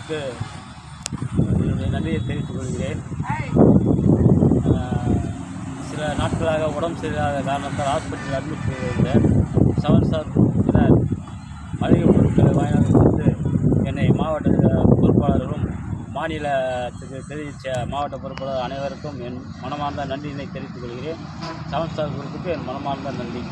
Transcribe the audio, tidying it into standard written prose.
குரூப்புக்கு என்னுடைய நன்றியை தெரிவித்துக் கொள்கிறேன். சில நாட்களாக உடம்பு சரியில்லாத காரணத்தால் ஹாஸ்பிட்டலில் அட்மிட் செய்திருந்தேன். 7 ஸ்டார் குரூப்பினர் மளிகை பொருட்களை வாங்கி கொடுத்து என்னை மாவட்ட பொறுப்பாளர்களும் மாநிலத்துக்கு தெரிவித்த மாவட்ட பொறுப்பாளர் அனைவருக்கும் என் மனமார்ந்த நன்றியினை தெரிவித்துக் கொள்கிறேன். 7 ஸ்டார் குரூப்புக்கு என் மனமார்ந்த நன்றி.